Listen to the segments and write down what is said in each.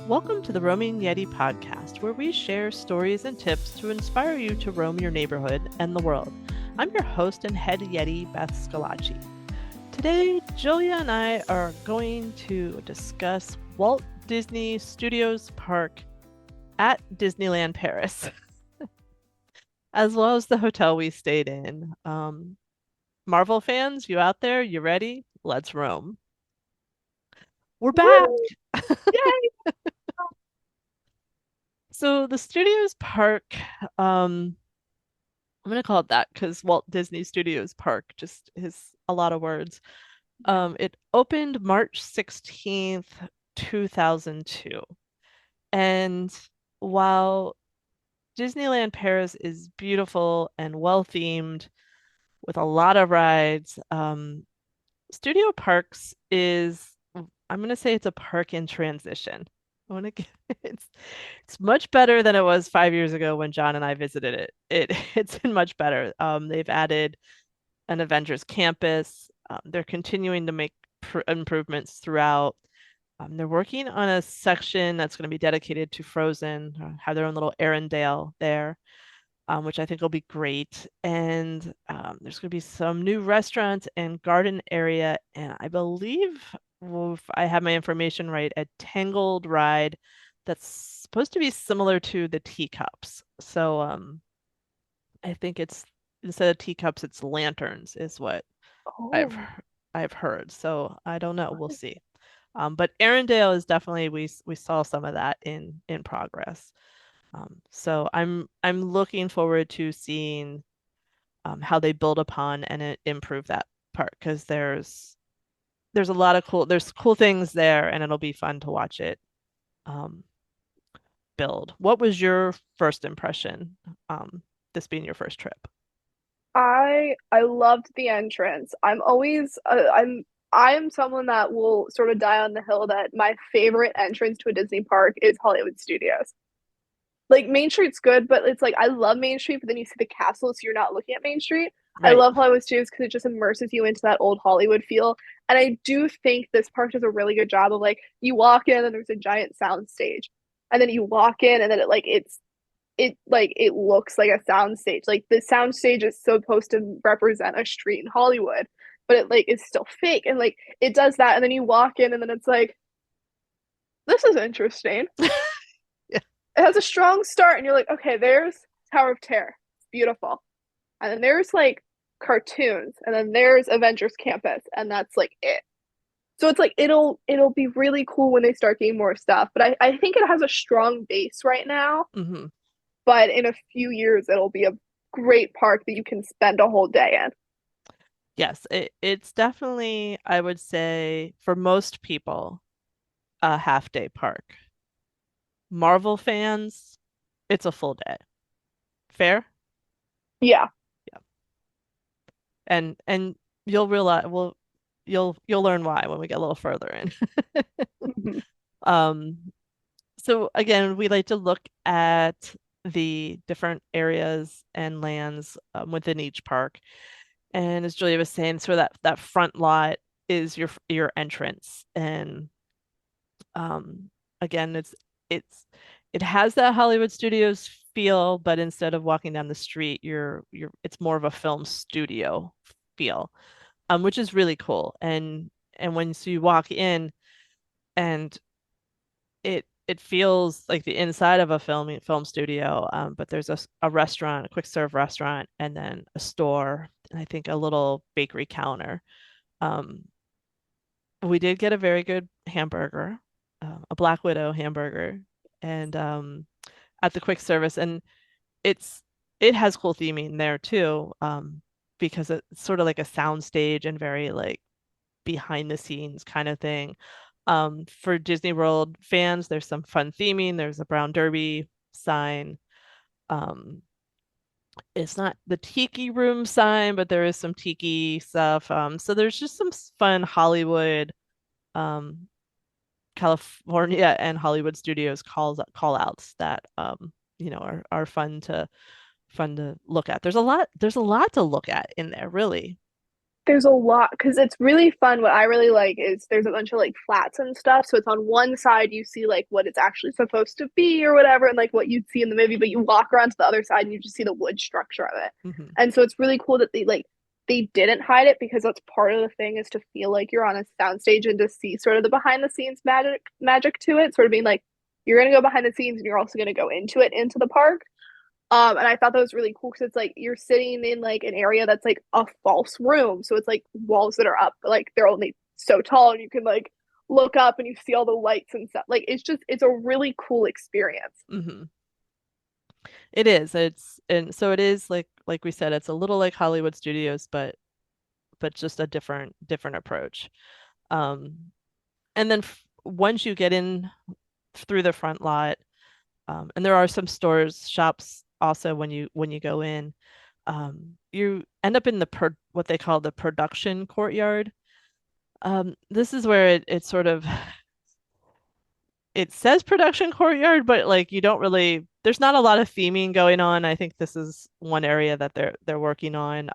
Welcome to the Roaming Yeti podcast, where we share stories and tips to inspire you to roam your neighborhood and the world. I'm your host and head Yeti, Beth Scalacci. Today, Julia and I are going to discuss Walt Disney Studios Park at Disneyland Paris, as well as the hotel we stayed in. Marvel fans, you out there? You ready? Let's roam. We're back. Woo! Yay! So the Studios Park, I'm going to call it that because Walt Disney Studios Park just is a lot of words. Yeah. It opened March 16th, 2002. And while Disneyland Paris is beautiful and well themed with a lot of rides, Studio Parks is, I'm going to say it's a park in transition. I want to give it's much better than it was 5 years ago when John and I visited it. It's been much better. They've added an Avengers campus. They're continuing to make improvements throughout. They're working on a section that's going to be dedicated to Frozen, have their own little Arendelle there, which I think will be great. And there's going to be some new restaurants and garden area. And I believe, well, if I have my information right, a Tangled ride that's supposed to be similar to the teacups. So I think it's instead of teacups, it's lanterns, is what I've Oh, I've heard. So I don't know. We'll see. But Arendelle is definitely we saw some of that in progress. So I'm looking forward to seeing how they build upon and improve that part because there's a lot of there's cool things there and it'll be fun to watch it um, build. What was your first impression? This being your first trip? I loved the entrance. I am someone that will sort of die on the hill that my favorite entrance to a Disney park is Hollywood Studios. Like Main Street's good, but it's like I love Main Street, but then you see the castle, so you're not looking at Main Street. I Right. love Hollywood Studios because it just immerses you into that old Hollywood feel. And I do think this park does a really good job of like you walk in and there's a giant sound stage. And then you walk in and then it looks like a sound stage. Like the sound stage is supposed to represent a street in Hollywood, but it like is still fake. And like it does that, and then you walk in and then it's like, this is interesting. Yeah. It has a strong start, and you're like, okay, there's Tower of Terror. It's beautiful. And then there's like cartoons, and then there's Avengers Campus, and that's like it. So it's like it'll be really cool when they start getting more stuff. But I think it has a strong base right now, hmm but in a few years it'll be a great park that you can spend a whole day in. Yes, it's definitely, I would say, for most people, a half day park. Marvel fans, it's a full day. Fair? Yeah. Yeah. And you'll realize you'll learn why when we get a little further in. Mhm. Um, so again, we like to look at the different areas and lands within each park. And as Julia was saying, sort of that front lot is your entrance. And um, again, it's it has that Hollywood Studios feel, but instead of walking down the street, you're it's more of a film studio feel, which is really cool. And when so you walk in and it feels like the inside of a film studio, but there's a restaurant, a quick serve restaurant, and then a store, and I think a little bakery counter. Um, we did get a very good hamburger, a Black Widow hamburger, and at the quick service, and it's it has cool theming there too, because it's sort of like a sound stage and very like behind the scenes kind of thing. For Disney World fans, there's some fun theming. There's a Brown Derby sign. Um, it's not the Tiki Room sign, but there is some Tiki stuff. So there's just some fun Hollywood, um, California and Hollywood Studios call outs that are fun to look at. There's a lot to look at in there, really. There's a lot because it's really fun. What I really like is there's a bunch of like flats and stuff. So it's on one side you see like what it's actually supposed to be or whatever, and like what you'd see in the movie, but you walk around to the other side and you just see the wood structure of it. Hmm. And so it's really cool that they didn't hide it because that's part of the thing is to feel like you're on a soundstage and to see sort of the behind the scenes magic to it, sort of being like you're gonna go behind the scenes and you're also gonna go into it into the park. And I thought that was really cool because it's like you're sitting in like an area that's like a false room. So it's like walls that are up, but like they're only so tall and you can like look up and you see all the lights and stuff. Like it's a really cool experience. Hmm. It is. It's and so it is like we said, it's a little like Hollywood Studios, but just a different approach. Um, and then once you get in through the front lot, and there are some stores, shops also when you go in, you end up in the what they call the production courtyard. This is where it sort of it says production courtyard, but like you don't really there's not a lot of theming going on. I think this is one area that they're working on.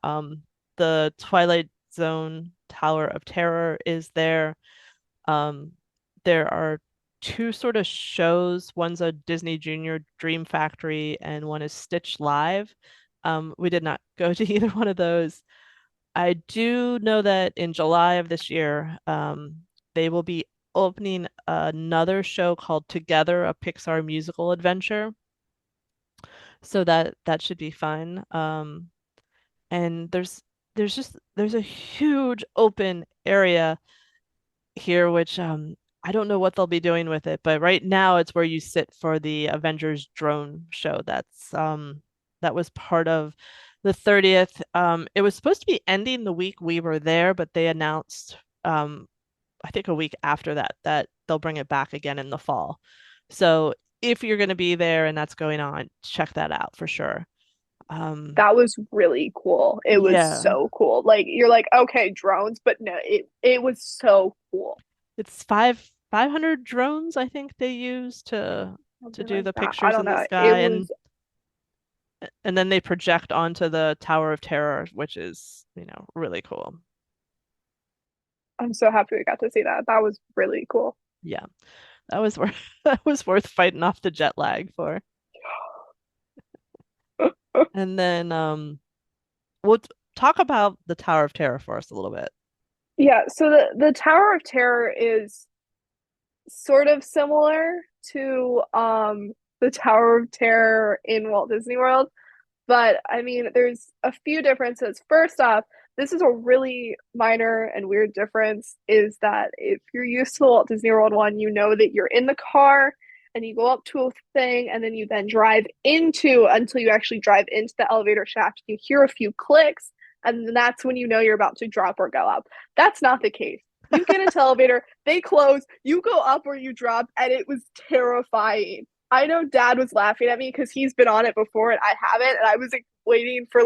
The Twilight Zone Tower of Terror is there. Um, there are two sort of shows. One's a Disney Junior Dream Factory, and one is Stitch Live. We did not go to either one of those. I do know that in July of this year, they will be opening another show called Together, a Pixar musical adventure. So that should be fun. And there's a huge open area here, which I don't know what they'll be doing with it, but right now it's where you sit for the Avengers drone show. That was part of the 30th. It was supposed to be ending the week we were there, but they announced I think a week after that that they'll bring it back again in the fall. So if you're going to be there and that's going on, check that out for sure. Um, That was really cool. It was yeah, so cool. Like you're like, okay, drones, but no, it was so cool. it's 500 drones I think they use to Something do like the that. I pictures don't in the know. It sky, was and then they project onto the Tower of Terror, which is, really cool. I'm so happy we got to see that. That was really cool. Yeah, that was worth that was worth fighting off the jet lag for. And then we'll talk about the Tower of Terror for us a little bit. Yeah, so the Tower of Terror is sort of similar to the Tower of Terror in Walt Disney World, but I mean there's a few differences. First off, this is a really minor and weird difference is that if you're used to the Walt Disney World one, you know that you're in the car and you go up to a thing and then you then drive into until you actually drive into the elevator shaft. You hear a few clicks and that's when you know you're about to drop or go up. That's not the case. You get into the elevator, they close, you go up or you drop, and it was terrifying. I know dad was laughing at me because he's been on it before and I haven't, and I was like waiting for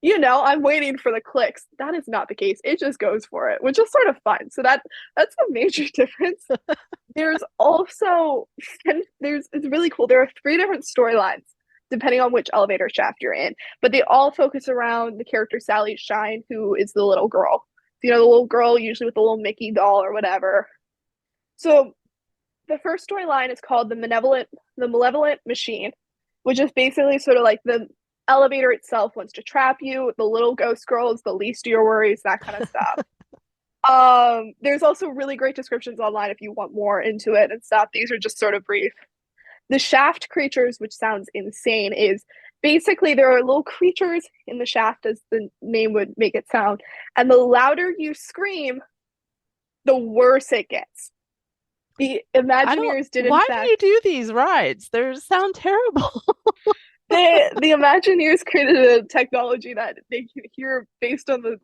I'm waiting for the clicks. That is not the case. It just goes for it, which is sort of fun. So that's a major difference. There's also it's really cool. There are three different storylines depending on which elevator shaft you're in, but they all focus around the character Sally Shine, who is the little girl. You know, the little girl usually with the little Mickey doll or whatever. So the first storyline is called the Malevolent Machine, which is basically sort of like the elevator itself wants to trap you. The little ghost girl is the least of your worries, that kind of stuff. There's also really great descriptions online if you want more into it and stuff. These are just sort of brief. The shaft creatures, which sounds insane, is basically there are little creatures in the shaft, as the name would make it sound. And the louder you scream, the worse it gets. The I don't, Imagineers did, in why do fact, you do these rides? They sound terrible. the Imagineers created a technology that they can hear based on the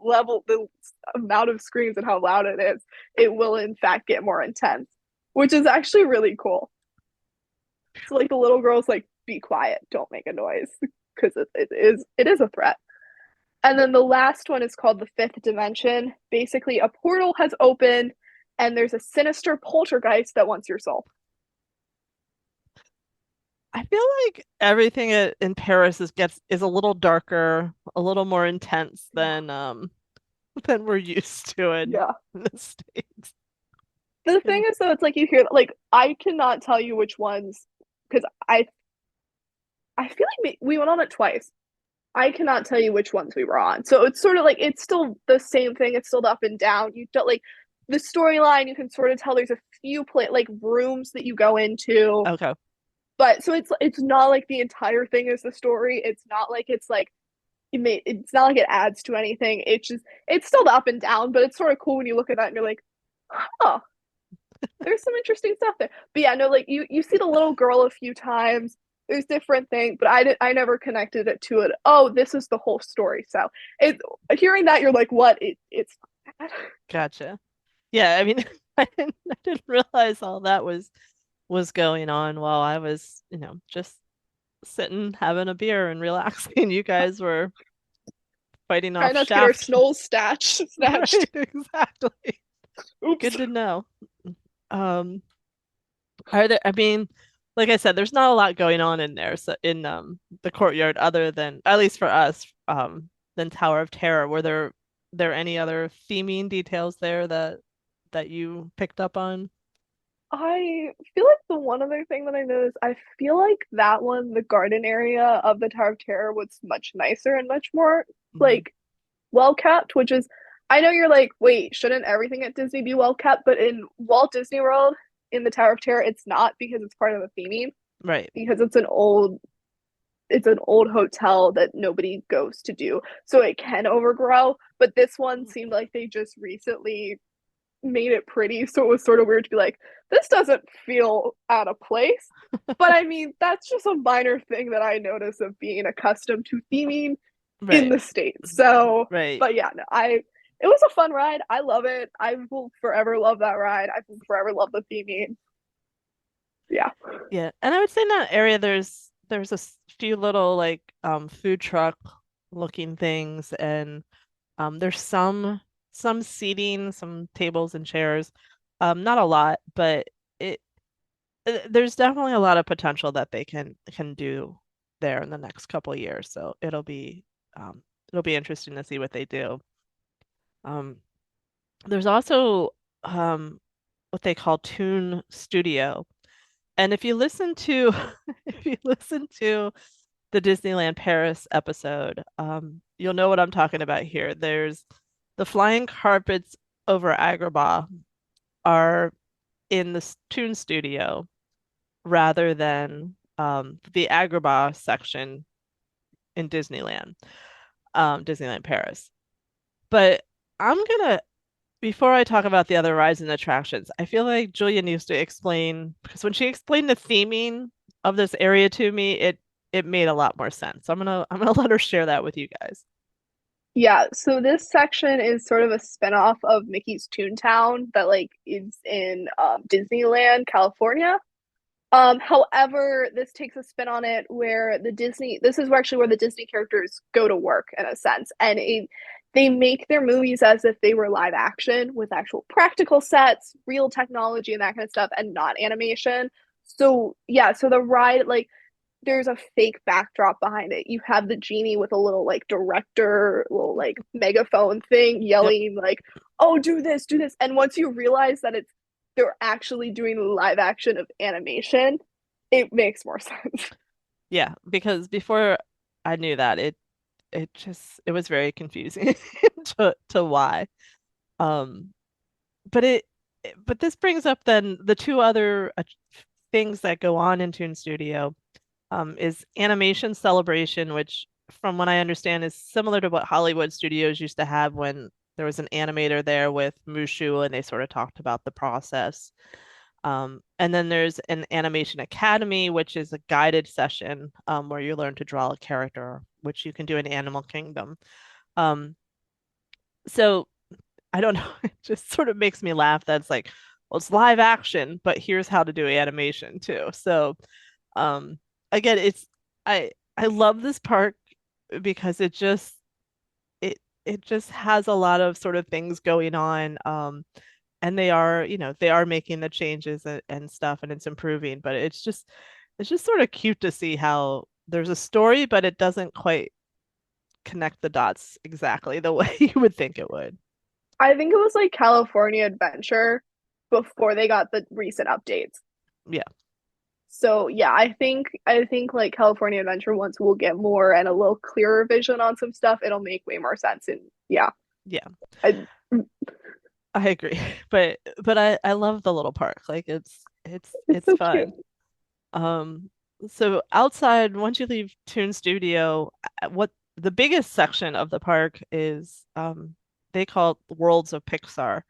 amount of screams and how loud it is. It will in fact get more intense, which is actually really cool. So like the little girl's like, "Be quiet, don't make a noise," because it is a threat. And then the last one is called the Fifth Dimension. Basically, a portal has opened, and there's a sinister poltergeist that wants your soul. I feel like everything in Paris is a little darker, a little more intense than than we're used to Yeah. in the States. The And thing is though, it's like you hear like I cannot tell you which ones because I feel like we went on it twice. I cannot tell you which ones we were on. So it's sort of like it's still the same thing. It's still the up and down. You don't like the storyline. You can sort of tell there's a few like rooms that you go into, okay. but so it's not like the entire thing is the story. It's like it's not like it adds to anything. It's just it's still the up and down, but it's sort of cool when you look at that and you're like, oh, there's some interesting stuff there. But yeah, no, like you see the little girl a few times. There's different things, but I never connected it to it. Oh, this is the whole story. So it hearing that you're like, what? It's Gotcha. Yeah, I mean, I didn't realize all that was going on while I was, just sitting having a beer and relaxing. You guys were fighting trying off not to get our shaft. snow snatched. Right, exactly. Oops. Good to know. Um, are there, I mean, like I said, there's not a lot going on in there, so in the courtyard other than, at least for us, than Tower of Terror. Were there any other theming details there that you picked up on? I feel like the one other thing that I noticed, I feel like that one, the garden area of the Tower of Terror was much nicer and much more Mhm. like well kept, which is I know you're like, wait, shouldn't everything at Disney be well kept? But in Walt Disney World, in the Tower of Terror, it's not because it's part of the theming, Right. because it's an old hotel that nobody goes to do. So it can overgrow. But this one seemed like they just recently made it pretty. So it was sort of weird to be like, this doesn't feel out of place. But I mean, that's just a minor thing that I notice of being accustomed to theming in Right. the States. So, Right. but yeah, no, it was a fun ride. I love it. I will forever love that ride. I will forever love the theming. Yeah. Yeah. And I would say in that area there's few little like food truck looking things, and there's some seating, some tables and chairs. Not a lot, but it there's definitely a lot of potential that they can do there in the next couple of years. So it'll be interesting to see what they do. Um, there's also what they call Tune Studio. And if you listen to if you listen to the Disneyland Paris episode, you'll know what I'm talking about here. There's the flying carpets over Agrabah are in the Toon Studio rather than the Agrabah section in Disneyland Paris. But I'm gonna before I talk about the other rides and attractions, I feel like Julia needs to explain because when she explained the theming of this area to me, it made a lot more sense. I'm gonna let her share that with you guys. Yeah, so this section is sort of a spinoff of Mickey's Toontown that like is in Disneyland, California. However, this takes a spin on it where this is actually where the Disney characters go to work in a sense, and they make their movies as if they were live action with actual practical sets, real technology, and that kind of stuff, and not animation. So yeah, so the ride like there's a fake backdrop behind it. You have the genie with a little like director, little like megaphone thing Yep. yelling like, "Oh, do this, do this." And once you realize that it's they're actually doing live action of animation, it makes more sense. Yeah, because before I knew that, it was very confusing to why. Um, but but this brings up then the two other things that go on in Toon Studio. Is Animation Celebration, which, from what I understand, is similar to what Hollywood studios used to have when there was an animator there with Mushu and they sort of talked about the process. And then there's an Animation Academy, which is a guided session where you learn to draw a character, which you can do in Animal Kingdom. Um, so I don't know, it just sort of makes me laugh that it's like, well, it's live action, but here's how to do animation too. So um, again, I love this park because it just has a lot of sort of things going on. And they are making the changes and stuff and it's improving, but it's just sort of cute to see how there's a story, but it doesn't quite connect the dots exactly the way you would think it would. I think it was like California Adventure before they got the recent updates. Yeah, So yeah, I think like California Adventure once we'll get more and a little clearer vision on some stuff, it'll make way more sense. And yeah, yeah, I, I agree. But I love the little park. Like it's it's so cute. fun. Um, so outside, once you leave Toon Studio, what the biggest section of the park is they call it Worlds of Pixar.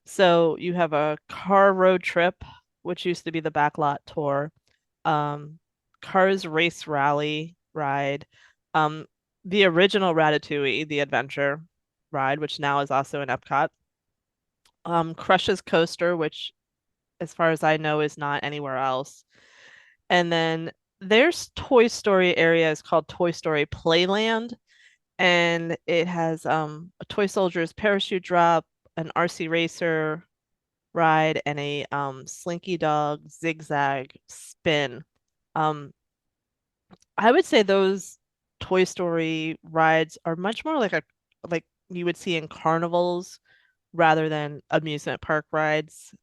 So you have a car road trip, which used to be the backlot tour, Cars Race Rally ride, um, the original Ratatouille, the adventure ride, which now is also in Epcot, Crush's Coaster, which, as far as I know, is not anywhere else. And then there's Toy Story area is called Toy Story Playland, and it has a Toy Soldiers parachute drop, an RC Racer ride, and a Slinky Dog zigzag spin. Um, I would say those Toy Story rides are much more like you would see in carnivals rather than amusement park rides.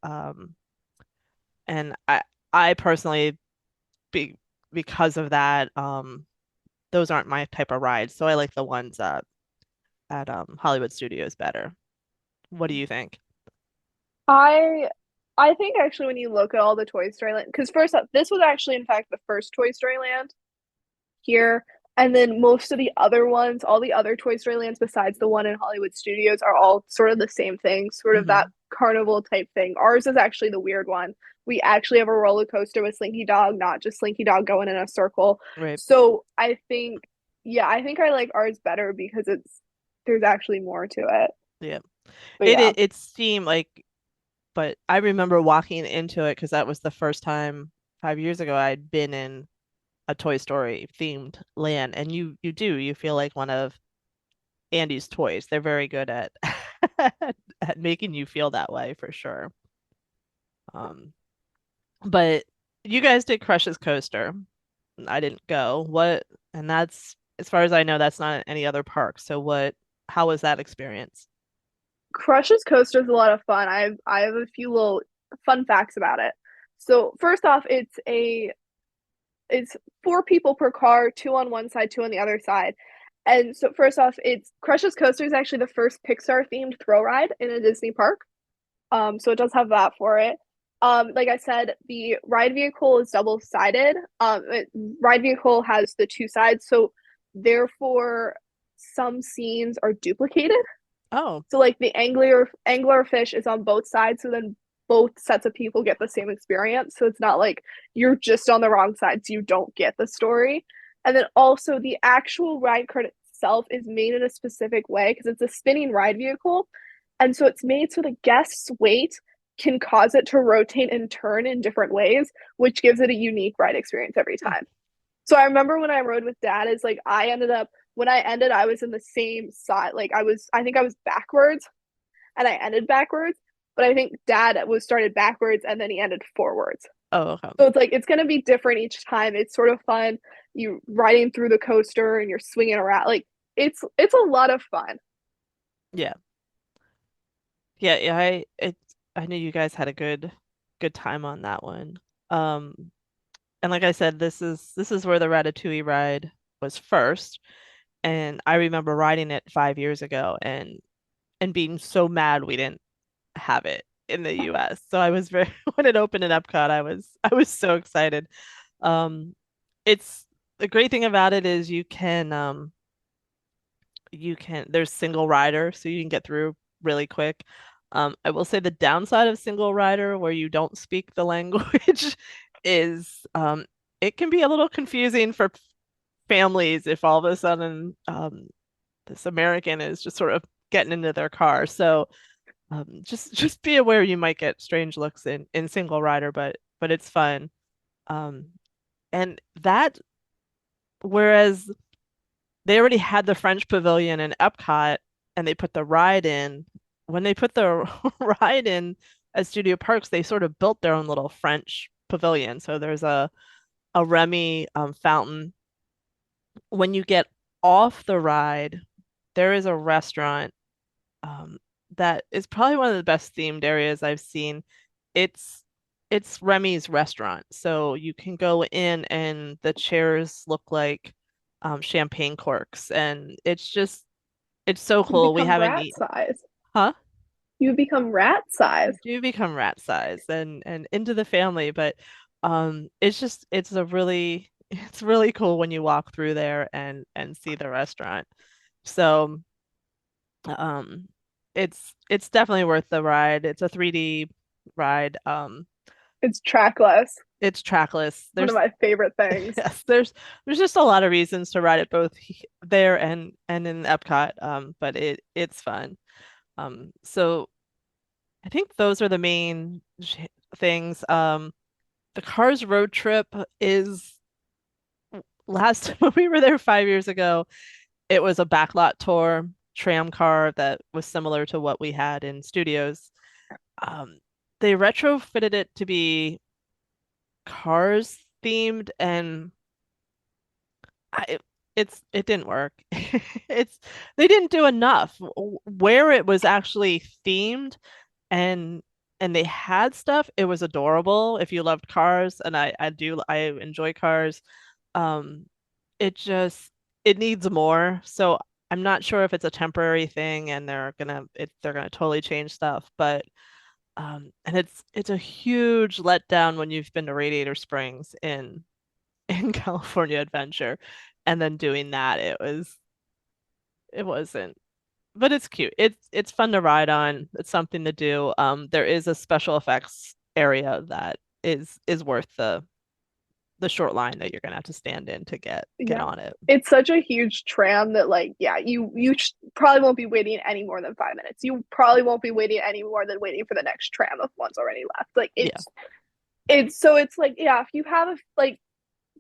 And I personally be because of that, those aren't my type of rides. So I like the ones at Hollywood Studios better. What do you think? I I think actually when you look at all the Toy Story land, because first up, this was actually in fact the first Toy Story land here. And then most of the other ones, all the other Toy Story lands besides the one in Hollywood Studios are all sort of the same thing, sort of that Hmm. carnival type thing. Ours is actually the weird one. We actually have a roller coaster with Slinky Dog, not just Slinky Dog going in a circle. Right. So I think, yeah, I think I like ours better because there's actually more to it. Yeah. But yeah, It seemed like, but I remember walking into it because that was the first time 5 years ago I'd been in a Toy Story themed land, and you do you feel like one of Andy's toys. They're very good at at making you feel that way for sure. Um, but you guys did Crush's Coaster. I didn't go. What, and that's, as far as I know, that's not any other park. So how was that experience? Crush's Coaster is a lot of fun. I have a few little fun facts about it. So first off, it's four people per car, two on one side, two on the other side. And so first off, it's Crush's Coaster is actually the first Pixar themed thrill ride in a Disney park. So it does have that for it. Like I said, the ride vehicle is double sided. Ride vehicle has the two sides, so therefore some scenes are duplicated. Oh, So like the angler fish is on both sides, so then both sets of people get the same experience. So it's not like you're just on the wrong side, so you don't get the story. And then also the actual ride cart itself is made in a specific way because it's a spinning ride vehicle. And so it's made so the guest's weight can cause it to rotate and turn in different ways, which gives it a unique ride experience every hmm. time. So I remember when I rode with dad, is like I ended up when I ended, I was in the same side. Like I think I was backwards and I ended backwards, but I think dad was started backwards and then he ended forwards. Oh, okay. So it's like it's gonna be different each time. It's sort of fun. You riding through the coaster and you're swinging around. Like it's a lot of fun. Yeah. Yeah, I knew you guys had a good time on that one. Um, and like I said, this is where the Ratatouille ride was first, and I remember riding it 5 years ago and being so mad we didn't have it in the US. So I was very when it opened in Epcot, I was so excited. Um, it's the great thing about it is you can there's single rider, so you can get through really quick. I will say the downside of single rider where you don't speak the language is it can be a little confusing for families if all of a sudden this American is just sort of getting into their car. So just be aware you might get strange looks in single rider, but it's fun. Um, and that whereas they already had the French Pavilion in Epcot and they put the ride in. When they put the ride in at Studio Parks, they sort of built their own little French pavilion. So there's a Remy fountain. When you get off the ride, there is a restaurant. Um, that is probably one of the best themed areas I've seen. It's it's Remy's restaurant. So you can go in and the chairs look like champagne corks and it's so You cool. We become haven't rat eaten, size. huh? You become rat You size. do become rat size and into the family, but it's just it's a really it's really cool when you walk through there and see the restaurant. So um it's definitely worth the ride. It's a 3D ride. It's trackless. It's trackless. One of my favorite things. Yes, there's just a lot of reasons to ride it both there and in Epcot. But it's fun. So I think those are the main things. The Cars road trip is last when we were there 5 years ago, it was a backlot tour tram car that was similar to what we had in studios. Um, they retrofitted it to be Cars themed, and I, it didn't work. It's they didn't do enough. Where it was actually themed and they had stuff, it was adorable if you loved cars, and I enjoy cars. Um, it just it needs more. So I'm not sure if it's a temporary thing and they're gonna totally change stuff, but and it's a huge letdown when you've been to Radiator Springs in California Adventure and then doing that it wasn't, but it's cute. It's fun to ride on. It's something to do. There is a special effects area that is worth the short line that you're gonna have to stand in to get Yeah. on it. It's such a huge tram that like yeah, probably won't be waiting any more than 5 minutes. You probably won't be waiting any more than waiting for the next tram if one's already left. Like Yeah. it's like yeah, if you have like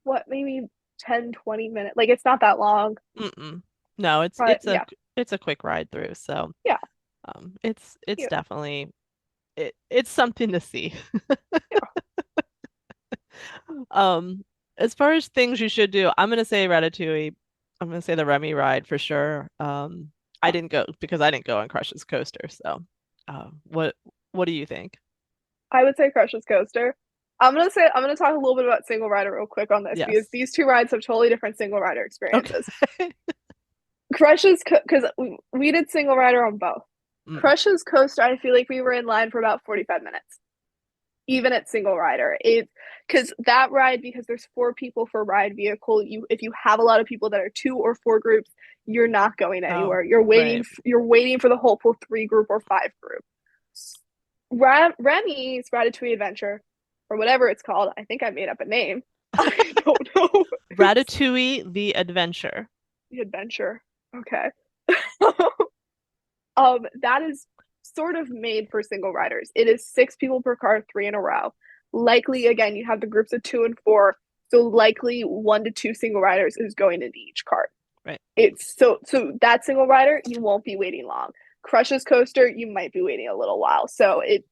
what maybe 10, 20 minutes, like it's not that long. Mm-mm. No, But yeah, it's a quick ride through. So yeah, it's yeah, definitely it's something to see. yeah. Um, as far as things you should do, I'm gonna say Ratatouille. I'm gonna say the Remy ride for sure. I didn't go because I didn't go on Crush's Coaster. So, what do you think? I would say Crush's Coaster. I'm gonna talk a little bit about single rider real quick on this because Yes. these two rides have totally different single rider Okay. experiences. Crush's because we did single rider on both. Mm. Crush's Coaster, I feel like we were in line for about 45 minutes, even at single rider. It because that ride because there's four people for ride vehicle. You if you have a lot of people that are two or four groups, you're not going Oh, anywhere. right. You're waiting for the hopeful three group or five group. Remy's Ratatouille Adventure, or whatever it's called. I think I made up a name. I don't know. Ratatouille the Adventure. The adventure. Okay. That is sort of made for single riders. It is six people per car, three in a row. Likely, again, you have the groups of two and four, so likely one to two single riders is going into each cart. Right. It's so that single rider you won't be waiting long. Crush's Coaster you might be waiting a little while. So it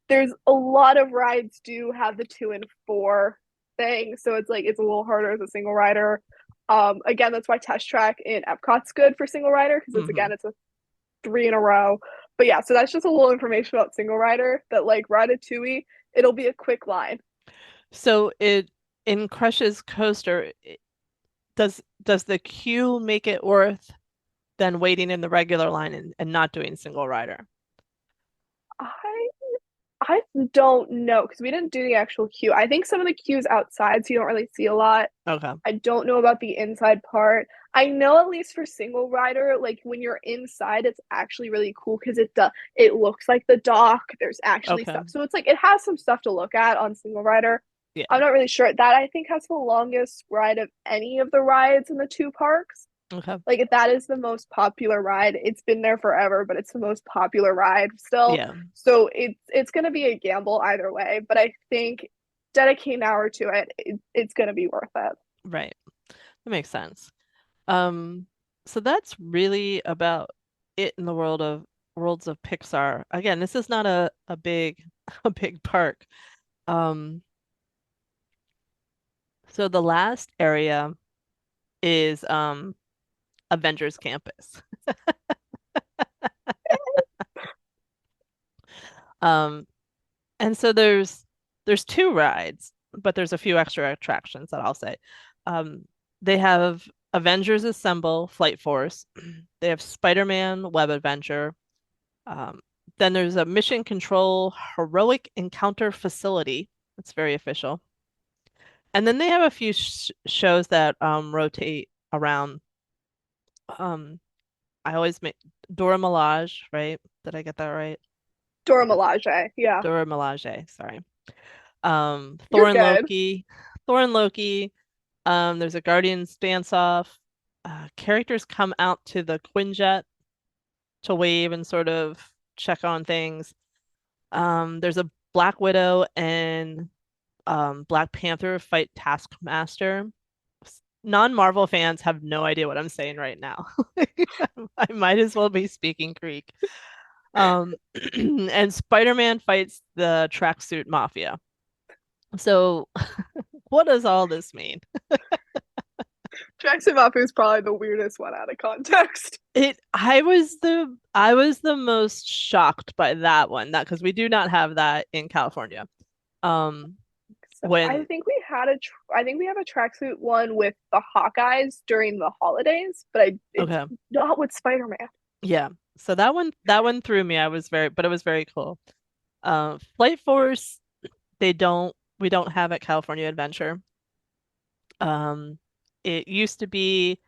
there's a lot of rides do have the two and four thing, so it's like it's a little harder as a single rider. Again, that's why Test Track in Epcot's good for single rider because it's Hmm. again it's a three in a row. But yeah, so that's just a little information about single rider that like Ratatouille, it'll be a quick line. So it in Crush's Coaster, does the queue make it worth than waiting in the regular line and not doing single rider? I I don't know because we didn't do the actual queue. I think some of the queues outside, so you don't really see a lot. Okay. I don't know about the inside part. I know at least for single rider, like when you're inside, it's actually really cool because it looks like the dock. There's actually Okay. stuff, so it's like it has some stuff to look at on single rider. Yeah. I'm not really sure. That I think has the longest ride of any of the rides in the two parks. Okay. Like that is the most popular ride. It's been there forever, but it's the most popular ride still. Yeah. So it's gonna be a gamble either way. But I think dedicate an hour to it's gonna be worth it. Right. That makes sense. Um, so that's really about it in the worlds of Pixar. Again, this is not a big a big park. Um, so the last area is Avengers Campus. Um, and so there's two rides, but there's a few extra attractions that I'll say. They have Avengers Assemble Flight Force. They have Spider-Man Web Adventure. Um, then there's a Mission Control Heroic Encounter Facility. That's very official. And then they have a few shows that rotate around. Um, I always make Dora Milaje, right? Did I get that right? Dora Milaje. Yeah, Dora Milaje, sorry. you're good. Thor and Loki. There's a Guardians dance off. Characters come out to the Quinjet to wave and sort of check on things. There's a Black Widow and Black Panther fight Taskmaster. Non-Marvel fans have no idea what I'm saying right now. I might as well be speaking Greek. Um, and Spider-Man fights the tracksuit mafia. So, what does all this mean? Jackson Mapu is probably the weirdest one out of context. I was the most shocked by that one, that because we do not have that in California. Um, So I when think we had a, I think we have a tracksuit one with the Hawkeyes during the holidays, but it's okay, not with Spider Man. yeah. So that one threw me. But it was very cool. Flight Force, we don't have at California Adventure. Um, it used to be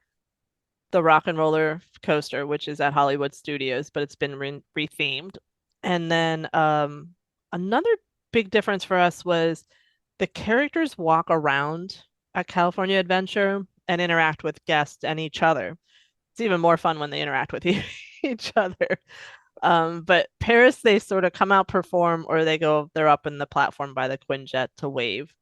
the Rock and Roller Coaster, which is at Hollywood Studios, but it's been rethemed. And then another big difference for us was the characters walk around at California Adventure and interact with guests and each other. It's even more fun when they interact with each other. But Paris, they sort of come out, perform, or they're up in the platform by the Quinjet to wave.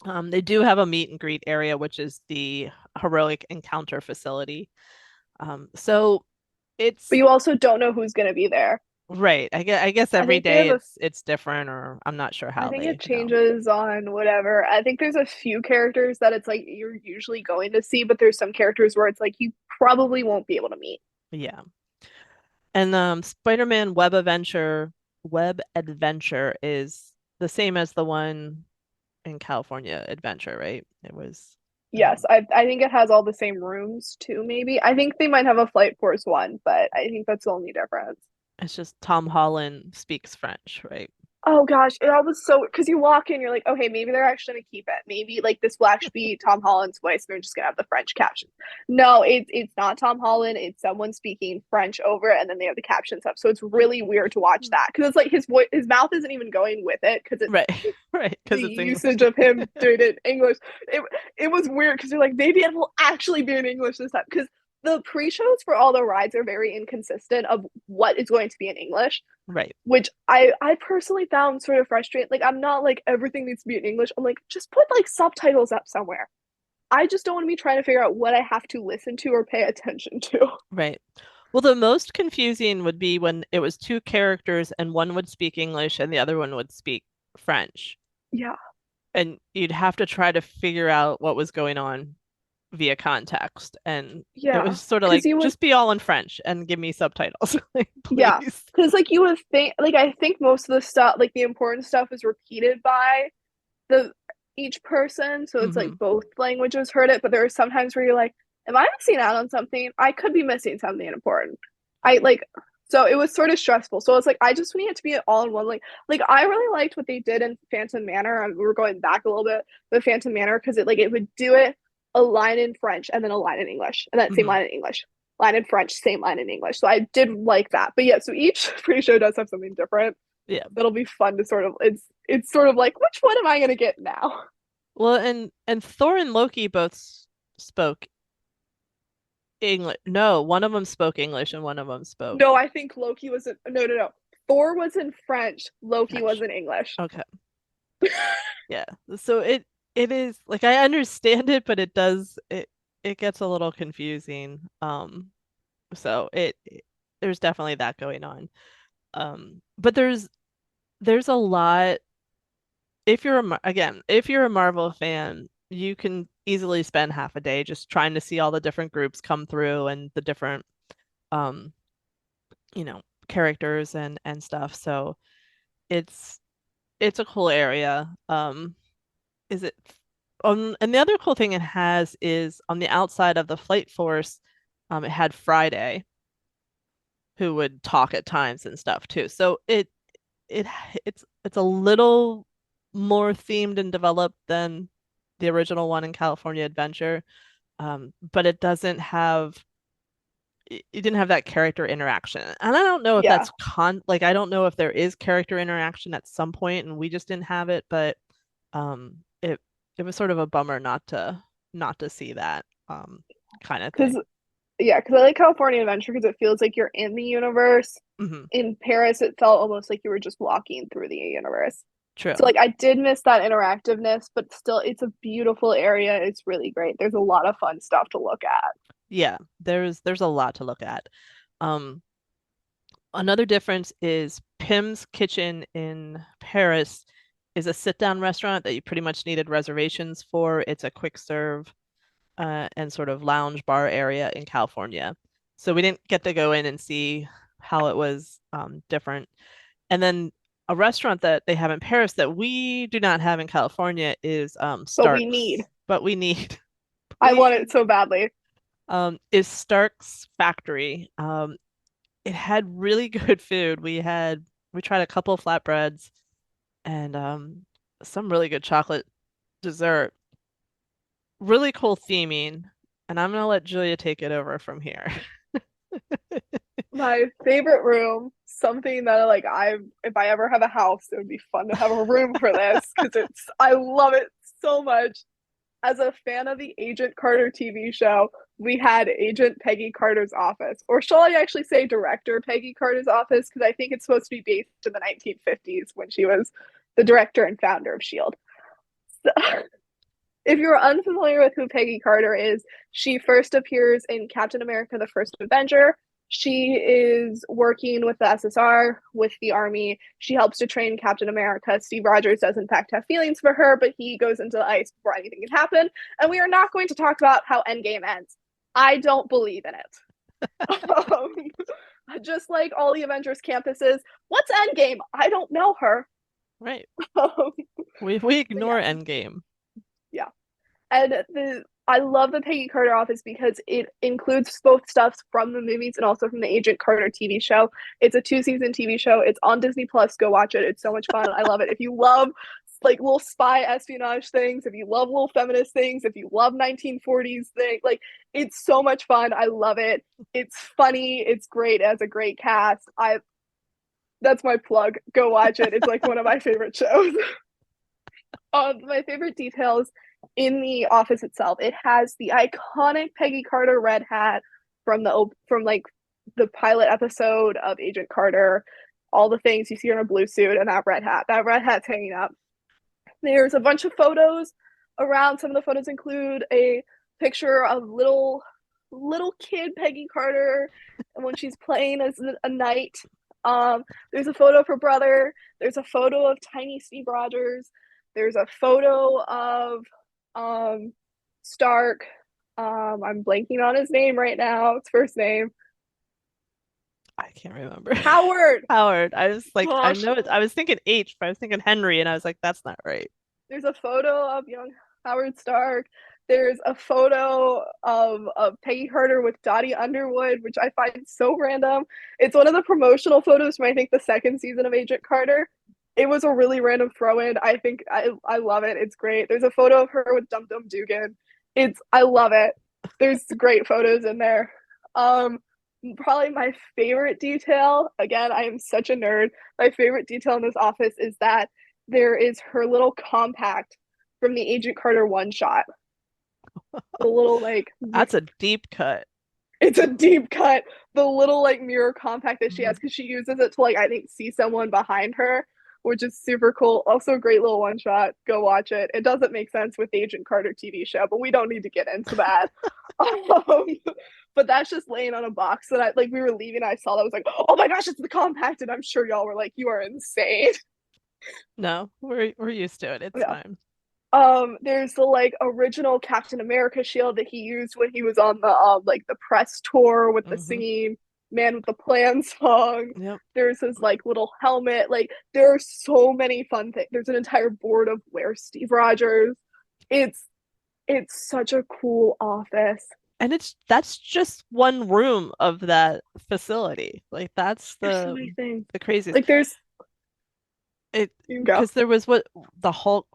They do have a meet and greet area, which is the Heroic Encounter Facility. So But it's you also don't know who's going to be there. right. I guess I every think they day have a, it's different, or I'm not sure I how think it they. changes on whatever. I think there's a few characters that it's like you're usually going to see, but there's some characters where it's like you probably won't be able to meet. Yeah. And Spider-Man Web Adventure is the same as the one in California Adventure, right? It was Yes, um I think it has all the same rooms too, maybe. I think they might have a Flight Force one, but I think that's the only difference. it's just Tom Holland speaks French, right? Oh gosh, it all was so because you walk in, you're like, okay, maybe they're actually gonna keep it. Maybe like this will actually be Tom Holland's voice, and they're just gonna have the French captions. No, it's not Tom Holland. It's someone speaking French over it, and then they have the captions up. So it's really weird to watch that because it's like his voice, his mouth isn't even going with it because Right. it's Right, the because it's English. usage of him doing it in English. It it was weird because you're like, maybe it will actually be in English this time because the pre-shows for all the rides are very inconsistent of what is going to be in English, Right. which I personally found sort of frustrating. Like I'm not like everything needs to be in English. I'm like just put like subtitles up somewhere. I just don't want to be trying to figure out what I have to listen to or pay attention to. Right. Well, the most confusing would be when it was two characters and one would speak English and the other one would speak French. Yeah. And you'd have to try to figure out what was going on via context. And it Yeah. was sort of Cuz like, you would just be all in French and give me subtitles, like, yeah. please. Cuz like you would think like I think most of the stuff like the important stuff is repeated by the each person, so it's like Hmm. both languages heard it, but there are sometimes where you're like, am I missing out on something? I could be missing something important. I like so it was sort of stressful. So it's like I just need it to be all in one like I really liked what they did in Phantom Manor. We were going back a little bit, but Phantom Manor because it would do it a line in French and then a line in English and then same Hmm. line in English. Line in French, same line in English. So I did like that. But yeah, so each pre-show does have something different. Yeah. That'll be fun to sort of it's sort of like which one am I gonna get now? Well, and Thor and Loki both spoke English. No, one of them spoke English and one of them spoke No, I think Loki was in no. Thor was in French, Loki was French. in English. Okay. Yeah. So it is like I understand it, but it gets a little confusing. So there's definitely that going on. But there's a lot if you're a Marvel fan, you can easily spend half a day just trying to see all the different groups come through and the different um, you know, characters and stuff. So It's it's a cool area. Is it and the other cool thing it has is on the outside of the flight force, it had Friday, who would talk at times and stuff too. So it it's a little more themed and developed than the original one in California Adventure. But it doesn't have it didn't have that character interaction. And I don't know if Yeah, that's like I don't know if there is character interaction at some point and we just didn't have it, but it it was sort of a bummer not to see that kind of because thing. because I like California Adventure because it feels like you're in the universe. Hmm. In Paris, it felt almost like you were just walking through the universe. So True. like I did miss that interactiveness, but still it's a beautiful area. It's really great. There's a lot of fun stuff to look at. Yeah, there's a lot to look at. Um, Another difference is Pim's Kitchen in Paris is a sit-down restaurant that you pretty much needed reservations for. It's a quick serve and sort of lounge bar area in California. So we didn't get to go in and see how it was different. And then a restaurant that they have in Paris that we do not have in California is But we need. Stark's, but we need, I want please, it so badly. is Stark's Factory. It had really good food. We tried a couple of flatbreads and some really good chocolate dessert. Really cool theming, and I'm gonna let Julia take it over from here. My favorite room, something that like I if I ever have a house, it would be fun to have a room for this because it's I love it so much. As a fan of the Agent Carter TV show, we had Agent Peggy Carter's office. Or shall I actually say Director Peggy Carter's office? Because I think it's supposed to be based in the 1950s when she was the director and founder of S.H.I.E.L.D. So, if you're unfamiliar with who Peggy Carter is, she first appears in Captain America the First Avenger. She is working with the SSR, with the Army. She helps to train Captain America. Steve Rogers does, in fact, have feelings for her, but he goes into the ice before anything can happen. And we are not going to talk about how Endgame ends. I don't believe in it. Just like all the Avengers campuses, what's Endgame? I don't know her. Right. Um, We ignore yeah, Endgame. yeah. And the I love the Peggy Carter office because it includes both stuff from the movies and also from the Agent Carter TV show. It's a 2-season TV show. It's on Disney Plus. Go watch it. It's so much fun. I love it. If you love like little spy espionage things, if you love little feminist things, if you love 1940s things, like it's so much fun. I love it. It's funny. It's great. It has a great cast. I That's my plug. Go watch it. It's like one of my favorite shows. My favorite details in the office itself. It has the iconic Peggy Carter red hat from like the pilot episode of Agent Carter. All the things you see in a blue suit and that red hat. That red hat's hanging up. There's a bunch of photos around. Some of the photos include a picture of little kid Peggy Carter when she's playing as a knight. There's a photo of her brother. There's a photo of tiny Steve Rogers. There's a photo of Stark. I'm blanking on his name right now. It's first name. I can't remember. Howard. Howard. I was like, I Gosh. know it. I was thinking H, but I was thinking Henry, and I was like, that's not right. There's a photo of young Howard Stark. There's a photo of Peggy Carter with Dottie Underwood, which I find so random. It's one of the promotional photos from I think the second season of Agent Carter. It was a really random throw in. I think I love it. It's great. There's a photo of her with Dum Dum Dugan. I love it. There's great photos in there. Um, Probably my favorite detail. Again, I am such a nerd. My favorite detail in this office is that there is her little compact from the Agent Carter one shot. The little like That's a deep cut. it's a deep cut. The little like mirror compact that she Mhm. has because she uses it to like I think see someone behind her, which is super cool. Also, a great little one shot. Go watch it. It doesn't make sense with the Agent Carter TV show, but we don't need to get into that. um, but that's just laying on a box that I like. We were leaving, I saw that I was like, oh my gosh, it's the compact, and I'm sure y'all were like, you are insane. No, we're used to it. It's Yeah. fine. There's the like original Captain America shield that he used when he was on the like the press tour with the Hmm. singing. Man with the Plan song. Yep. There's his like little helmet. Like there are so many fun things. There's an entire board of Where Steve Rogers. It's it's such a cool office. And that's just one room of that facility. Like that's There's so many things. the craziest. Like there's It you can go. because there was what the Hulk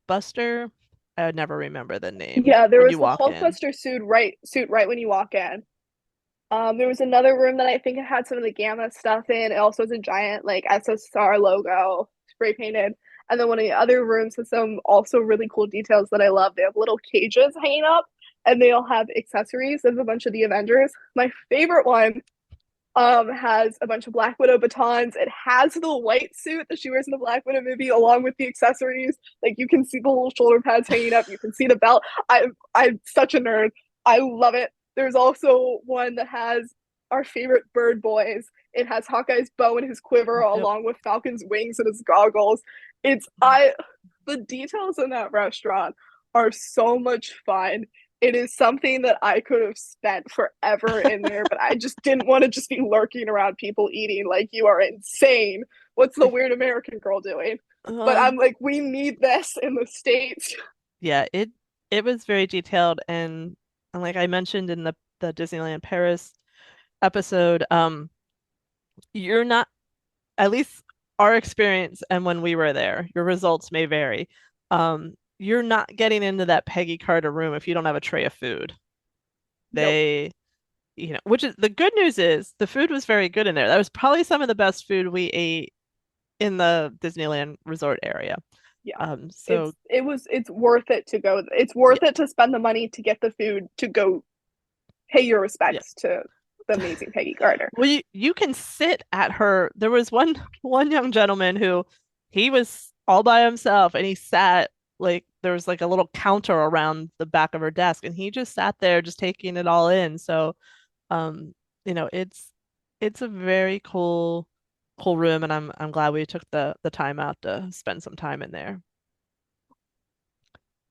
Buster. I would never remember the name Yeah, there when was you the walk in. Hulkbuster suit right when you walk in. There was another room that I think it had some of the Gamma stuff in. It also has a giant like SSR logo spray painted. And then one of the other rooms has some also really cool details that I love. They have little cages hanging up and they all have accessories. There's a bunch of the Avengers. My favorite one has a bunch of Black Widow batons. It has the white suit that she wears in the Black Widow movie along with the accessories. Like you can see the little shoulder pads hanging up, you can see the belt. I'm such a nerd. I love it. There's also one that has our favorite bird boys. It has Hawkeye's bow and his quiver Yep. along with Falcon's wings and his goggles. It's I the details in that restaurant are so much fun. It is something that I could have spent forever in there, but I just didn't want to just be lurking around people eating like you are insane. What's the weird American girl doing? But Um, I'm like, we need this in the States. yeah, it was very detailed and like I mentioned in the Disneyland Paris episode, you're not at least our experience and when we were there, your results may vary. You're not getting into that Peggy Carter room if you don't have a tray of food. Nope. They, which is the good news is the food was very good in there. That was probably some of the best food we ate in the Disneyland resort area. Yeah. So It's worth it to go. It's yeah, worth it to spend the money to get the food to go pay your yeah. respects to the amazing Peggy Carter. Well, you can sit at her. There was one young gentleman who he was all by himself and he sat like there was like a little counter around the back of her desk and he just sat there just taking it all in. So um, it's a very cool room and I'm glad we took the time out to spend some time in there.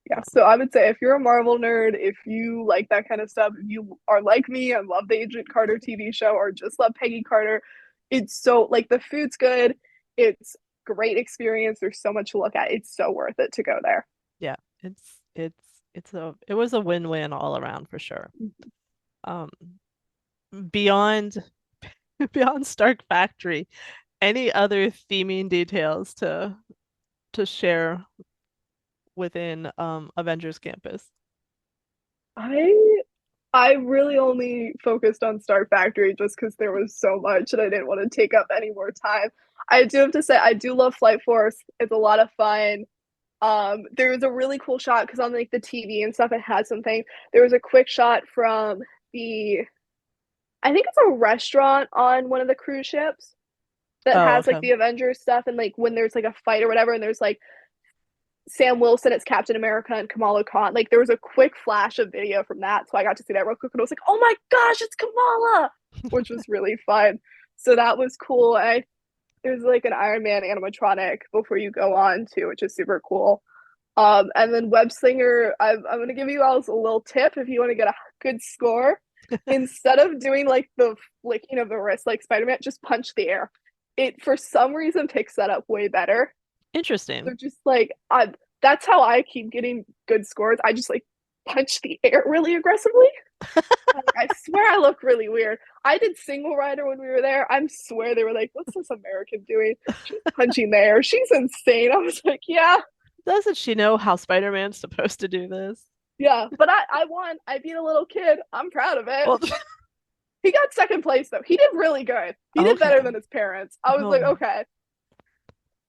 Yeah, so I would say if you're a Marvel nerd, if you like that kind of stuff, if you are like me and love the Agent Carter TV show or just love Peggy Carter, it's so like the food's good. It's great experience. There's so much to look at. It's so worth it to go there. Yeah, it was a win-win all around for sure. Um, beyond beyond Stark Factory, any other theming details to share within Avengers Campus? I I really only focused on Star Factory just because there was so much and I didn't want to take up any more time. I do have to say I do love Flight Force. It's a lot of fun. There was a really cool shot because on like the TV and stuff, it had something. There was a quick shot from the I think it's a restaurant on one of the cruise ships that Oh, has like okay. the Avengers stuff and like when there's like a fight or whatever and there's like Sam Wilson as Captain America and Kamala Khan. Like there was a quick flash of video from that, so I got to see that real quick, and I was like, "Oh my gosh, it's Kamala!" Which was really fun. So that was cool. There's like an Iron Man animatronic before you go on too, which is super cool. And then Web Slinger, I'm gonna give you all a little tip if you want to get a good score. Instead of doing like the flicking of the wrist like Spider-Man, just punch the air. It for some reason picks that up way better. So Interesting. just like that's how I keep getting good scores. I just like punch the air really aggressively. I swear I look really weird. I did single rider when we were there. I swear they were like, "What's this American doing? She's punching the air. She's insane." I was like, "Yeah, Doesn't she know how Spider-Man's supposed to do this? yeah." But I won. I beat a little kid. I'm proud of it. Well, He got second place though. He did really good. He did okay. better than his parents. I was like, Oh, okay,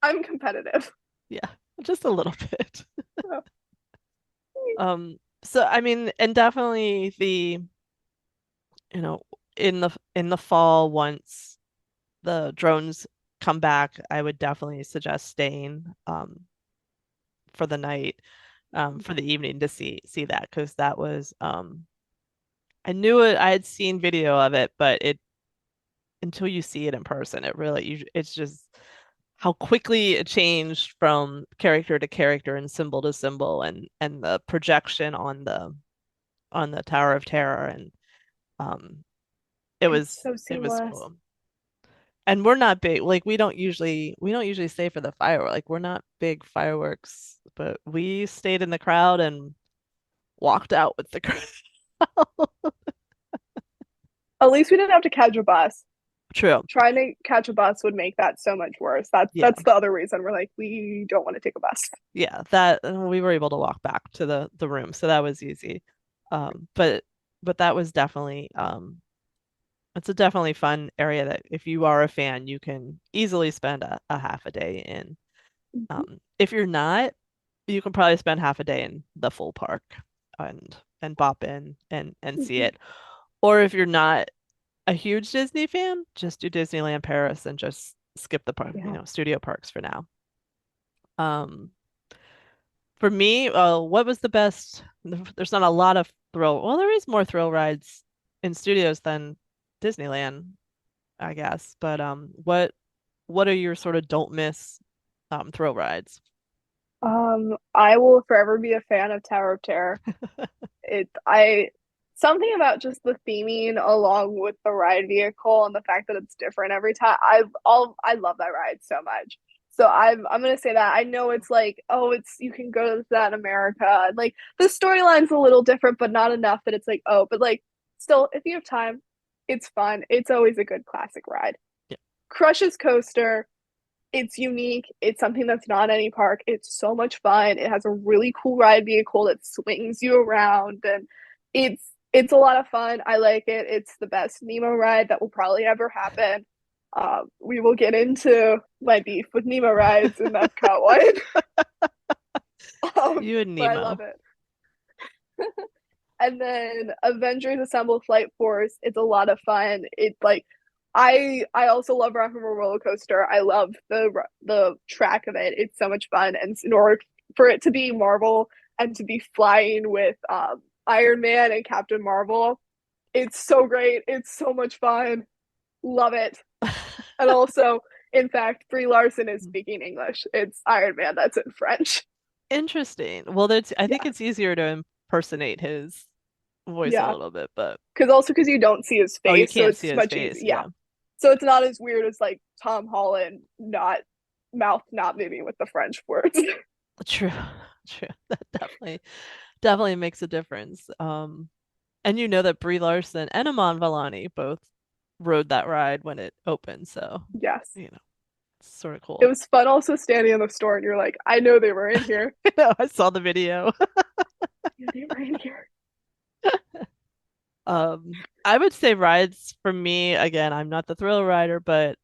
I'm competitive. yeah, just a little bit. So I mean, and definitely you know, in the fall once the drones come back, I would definitely suggest staying for the night, for the evening to see that because that was I knew it, I had seen video of it, but it until you see it in person, it's just how quickly it changed from character to character and symbol to symbol and the projection on the Tower of Terror and um It It's was so it was seamless. cool. And we're not big, like we don't usually stay for the firework. Like we're not big fireworks, but we stayed in the crowd and walked out with the crowd. At least we didn't have to catch a bus. True. Trying to catch a bus would make that so much worse. Yeah. That's the other reason we're like, we don't want to take a bus. Yeah, that we were able to walk back to the room, so that was easy. But that was definitely it's a definitely fun area that if you are a fan, you can easily spend a half a day in. If you're not, you can probably spend half a day in the full park and bop in and see Mhm. it. Or if you're not a huge Disney fan, just do Disneyland Paris and just skip the park, Yeah. studio parks for now. Um, for me, what was the best? There's not a lot of thrill. Well, there is more thrill rides in studios than Disneyland, I guess. But what are your sort of don't miss thrill rides? I will forever be a fan of Tower of Terror. I something about just the theming along with the ride vehicle and the fact that it's different every time. I love that ride so much. So I'm gonna say that. I know it's like, oh, it's you can go to that in America. And like the storyline's a little different, but not enough that it's like, oh, but like still, if you have time, it's fun. It's always a good classic ride. Yeah. Crush's Coaster, it's unique. It's something that's not any park. It's so much fun. It has a really cool ride vehicle that swings you around and it's a lot of fun. I like it. It's the best Nemo ride that will probably ever happen. We will get into my beef with Nemo rides in the Epcot one. You and But I love Nemo. it. And then Avengers Assemble Flight Force. It's a lot of fun. It's like I also love Rock and Roll Roller Coaster. I love the track of it. It's so much fun. And in order for it to be Marvel and to be flying with Iron Man and Captain Marvel, it's so great. It's so much fun. Love it. And also, in fact, Brie Larson is speaking English. It's Iron Man that's in French. Interesting. Well, that's I think Yeah, it's easier to impersonate his voice a yeah. little bit, but Because you don't see his oh, you face, so can't see it's his much easier. face. Yeah, Yeah. so it's not as weird as like Tom Holland not mouth not moving with the French words. True. True. That definitely makes a difference. And you know that Brie Larson and Aman Vellani both rode that ride when it opened, so Yes, you know, it's sort of it cool. was fun. Also standing in the store and you're like, I know they were in here. No, I saw the video. Yeah, they were in here. I would say rides for me, again, I'm not the thrill rider, but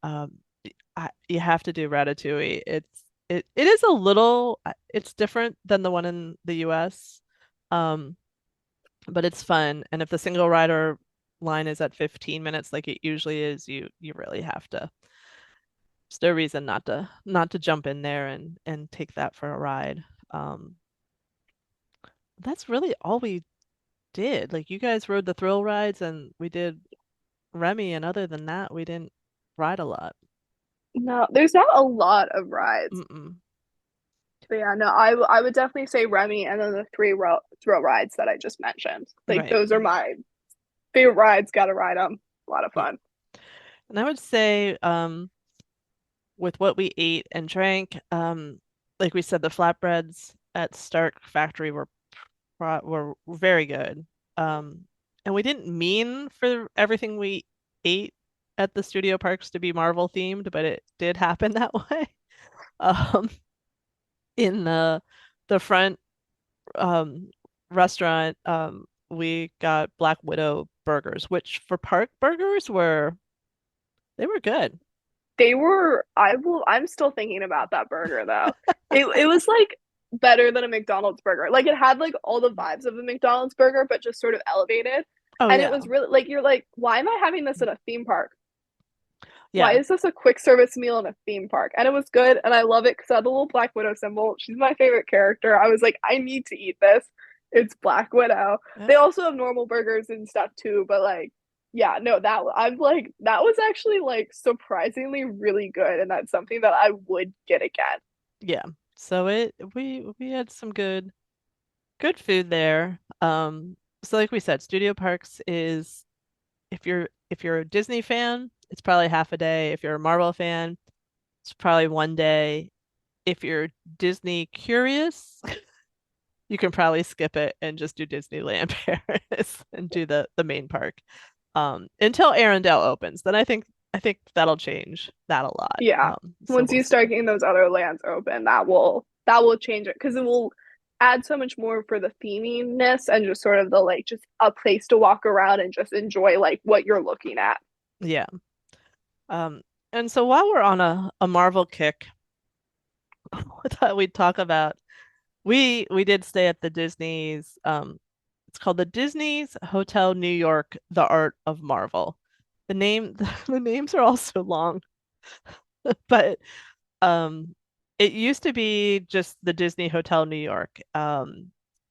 you have to do Ratatouille. It is a little it's different than the one in the US. Um, but it's fun. And if the single rider line is at 15 minutes like it usually is, you really have to. There's no reason not to jump in there and take that for a ride. Um, that's really all we did. Like you guys rode the thrill rides and we did Remy, and other than that, we didn't ride a lot. No, there's not a lot of rides. Mm-mm. But yeah, no, I would definitely say Remy and then the thrill rides that I just mentioned. Like Right. those are my favorite rides. Got to ride them. A lot of Yeah. fun. And I would say, with what we ate and drank, like we said, the flatbreads at Stark Factory were very good. Um, and we didn't mean for everything we ate at the studio parks to be Marvel themed, but it did happen that way. Um, in the front um restaurant, we got Black Widow burgers, which for park burgers they were good. They were I'm still thinking about that burger though. It was like better than a McDonald's burger. Like it had like all the vibes of a McDonald's burger, but just sort of elevated. Oh And it yeah. was really like you're like, why am I having this at a theme park? Why Yeah. is this a quick service meal in a theme park? And it was good, and I love it because I had the little Black Widow symbol. She's my favorite character. I was like, I need to eat this. It's Black Widow. Yeah. They also have normal burgers and stuff too, but like, yeah, no, that I'm like that was actually like surprisingly really good, and that's something that I would get again. Yeah. So we had some good food there. So like we said, Studio Parks is if you're a Disney fan, it's probably half a day. If you're a Marvel fan, it's probably one day. If you're Disney curious, you can probably skip it and just do Disneyland Paris and do the main park. Until Arendelle opens. Then I think that'll change that a lot. Yeah. So Once we'll you see. start getting those other lands open, that will change it because it will add so much more for the theminess and just sort of the like just a place to walk around and just enjoy like what you're looking at. Yeah. Um, and so while we're on a Marvel kick, I thought we'd talk about we did stay at the Disney's it's called the Disney's Hotel New York, The Art of Marvel. The name the names are all so long, but um it used to be just the Disney Hotel New York.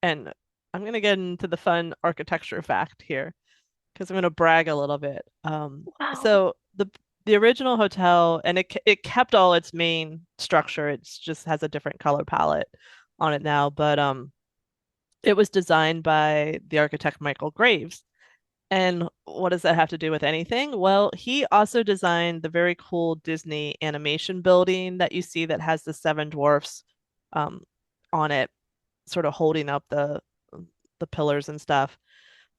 And I'm gonna get into the fun architecture fact here because I'm gonna brag a little bit. Wow. So the original hotel, and it kept all its main structure. It's just has a different color palette on it now, but it was designed by the architect Michael Graves. And what does that have to do with anything? Well, he also designed the very cool Disney animation building that you see that has the seven dwarfs um, on it, sort of holding up the pillars and stuff.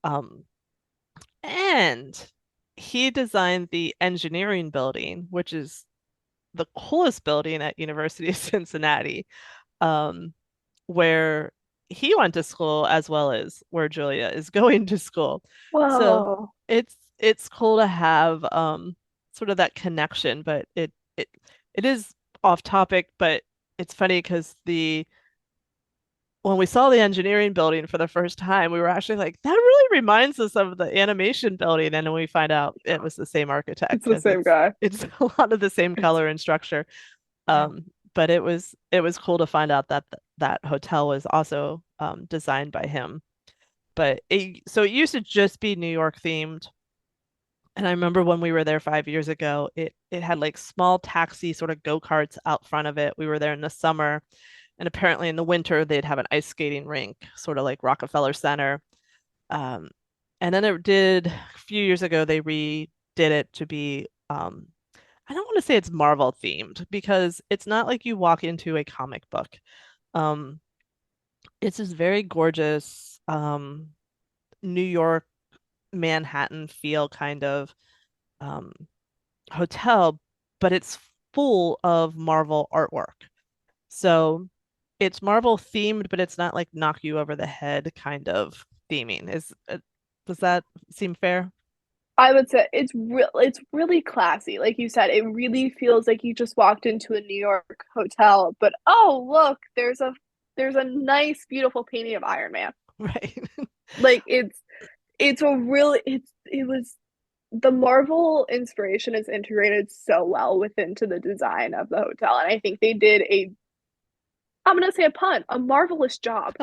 Um, and he designed the engineering building, which is the coolest building at University of Cincinnati, um, where he went to school as well as where Julia is going to school. So Whoa. it's cool to have sort of that connection, but it is off topic, but it's funny because the when we saw the engineering building for the first time, we were actually like, that really reminds us of the animation building. And then we find out it was the same architect It's the because same it's guy. it's a lot of the same It's color and structure. wow. But it was cool to find out that that hotel was also designed by him. But so it used to just be New York themed. And I remember when we were there 5 years ago, it had like small taxi sort of go-karts out front of it. We were there in the summer, and apparently in the winter they'd have an ice skating rink, sort of like Rockefeller Center. Um, and then it did a few years ago they redid it to be I don't want to say it's Marvel themed because it's not like you walk into a comic book. Um, it's this very gorgeous New York, Manhattan feel kind of um, hotel, but it's full of Marvel artwork. So it's Marvel themed, but it's not like knock you over the head kind of theming. Does that seem fair? I would say it's really classy. Like you said, it really feels like you just walked into a New York hotel, but oh, look, there's a nice beautiful painting of Iron Man. Right. Like it's a really it was the Marvel inspiration is integrated so well within to the design of the hotel. And I think they did a I'm gonna say a pun, a marvelous job.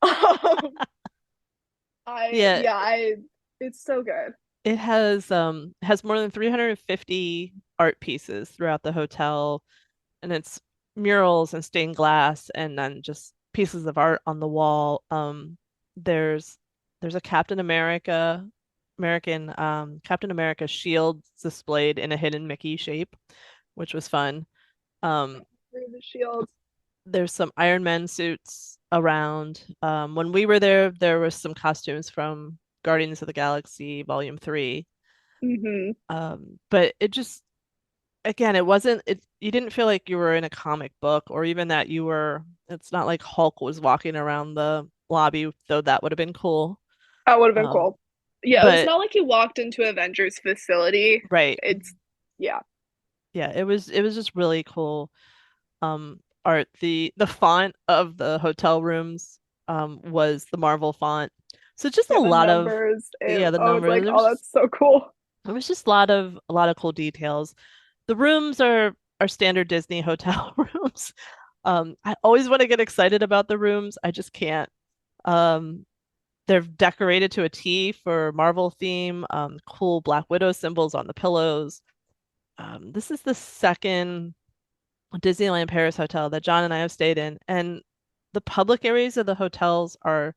Um, Yeah, I it's so good. it has more than 350 art pieces throughout the hotel, and it's murals and stained glass and then just pieces of art on the wall. There's there's a Captain America shield displayed in a hidden Mickey shape, which was fun. Um, Through the shield. there's some Iron Man suits around. When we were there, there was some costumes from Guardians of the Galaxy Volume 3. Hmm. But it just again, it wasn't it you didn't feel like you were in a comic book or even that it's not like Hulk was walking around the lobby, though that would have been cool. That would have been Um, cool. Yeah, it was but not like you walked into Avengers facility. right. It's yeah. Yeah, it was just really cool art. The font of the hotel rooms was the Marvel font. So just a Yeah, the lot of numbers. yeah, the I was numbers. like, oh, that's so cool. There was just a lot of cool details. The rooms are standard Disney hotel rooms. I always want to get excited about the rooms. I just can't. Um, they're decorated to a T for Marvel theme. Cool Black Widow symbols on the pillows. This is the second Disneyland Paris hotel that John and I have stayed in, and the public areas of the hotels are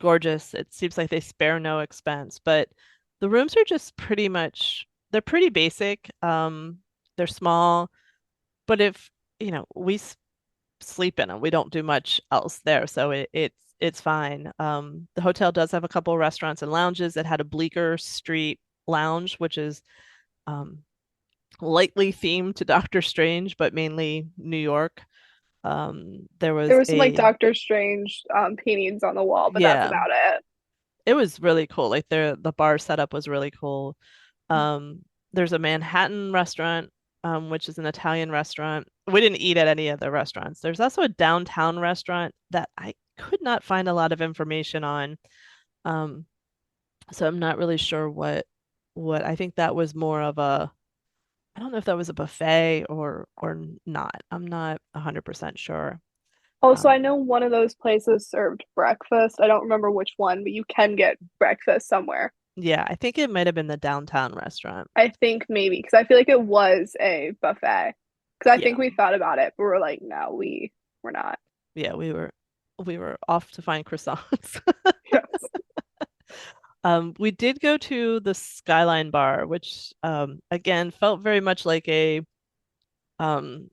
gorgeous. It seems like they spare no expense, but The rooms are just they're pretty basic. They're small, but if, we sleep in them. We don't do much else there, so it's fine. The hotel does have a couple restaurants and lounges. It had a Bleecker Street lounge, which is um, lightly themed to Doctor Strange, but mainly New York. There There was was some like a Doctor Strange paintings on the wall, but that's Yeah, about it. it was really cool. Like the bar setup was really cool. Um, there's a Manhattan restaurant, which is an Italian restaurant. We didn't eat at any of the restaurants. There's also a downtown restaurant that I could not find a lot of information on. Um, so I'm not really sure what I think that was more of a I don't know if that was a buffet or not. I'm not 100% sure. Also, I Um, know one of those places served breakfast. I don't remember which one, but you can get breakfast somewhere. yeah, I think it might have been the downtown restaurant. I think maybe because I feel like it was a buffet. Because I Yeah. think we thought about it, but we're like, no, we're not. Yeah, we were off to find croissants. Yes. We did go to the Skyline Bar, which again um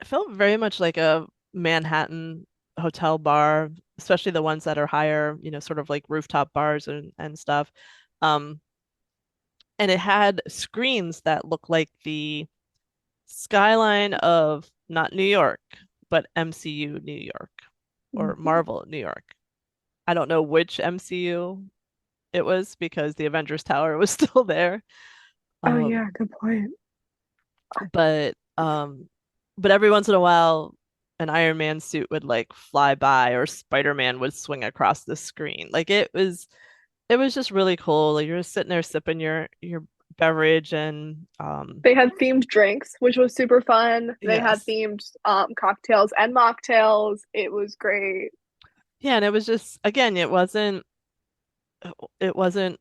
felt very much like a Manhattan hotel bar, especially the ones that are higher, sort of like rooftop bars and stuff. Um, and it had screens that look like the skyline of not New York, but MCU New York or Mhm. Marvel New York. I don't know which MCU it was because the Avengers Tower was still there. Oh Um, yeah, good point. but but every once in a while an Iron Man suit would like fly by or Spider-Man would swing across the screen. Like it was just really cool. Like you're just sitting there sipping your beverage and They had themed drinks, which was super fun. They had yes. themed cocktails and mocktails. It was great. Yeah, and it was just again, it wasn't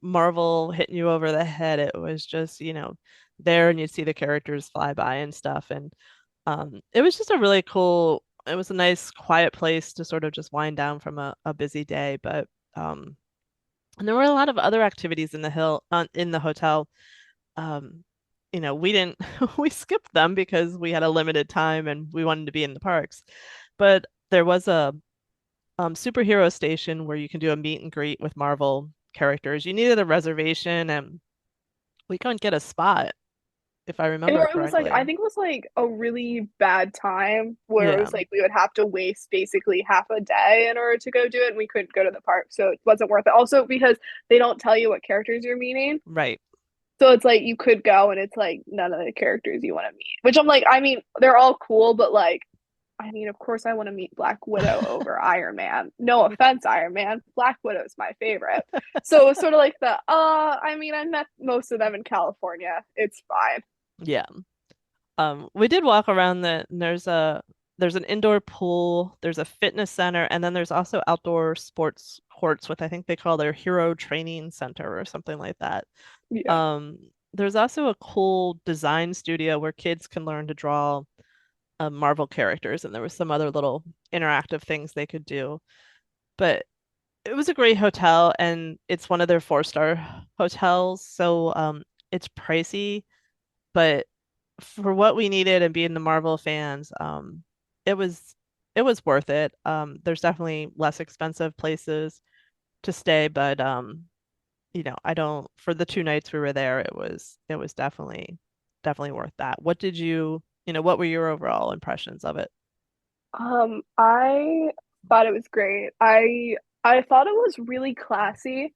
Marvel hitting you over the head. It was just, there and you'd see the characters fly by and stuff. And it was just it was a nice quiet place to sort of just wind down from a busy day. But um, and there were a lot of other activities in the hotel. Um, we didn't we skipped them because we had a limited time and we wanted to be in the parks. But there was a superhero station where you can do a meet and greet with Marvel characters. You needed a reservation, and we couldn't get a spot, if I And remember where it was like, correctly. I think it was like a really bad time where it Yeah, was like we would have to waste basically half a day in order to go do it, and we couldn't go to the park, so it wasn't worth it. Also, because they don't tell you what characters you're meeting, right, so it's like you could go and it's like none of the characters you want to meet. Which I'm like, I mean, they're all cool, but like, I mean, of course, I want to meet Black Widow over Iron Man. No offense, Iron Man. Black Widow's my favorite. So it was sort of like I mean, I met most of them in California. It's fine. yeah. We did walk around and there's an indoor pool, there's a fitness center, and then there's also outdoor sports courts with I think they call their Hero Training Center or something like that. Yeah. Um, there's also a cool design studio where kids can learn to draw Marvel characters, and there was some other little interactive things they could do. But it was a great hotel, and it's one of their four-star hotels, so it's pricey, but for what we needed and being the Marvel fans, it was it was worth it. There's definitely less expensive places to stay, but I don't for the 2 nights we were there, it was definitely worth that. What were your overall impressions of it? I thought it was great. I thought it was really classy,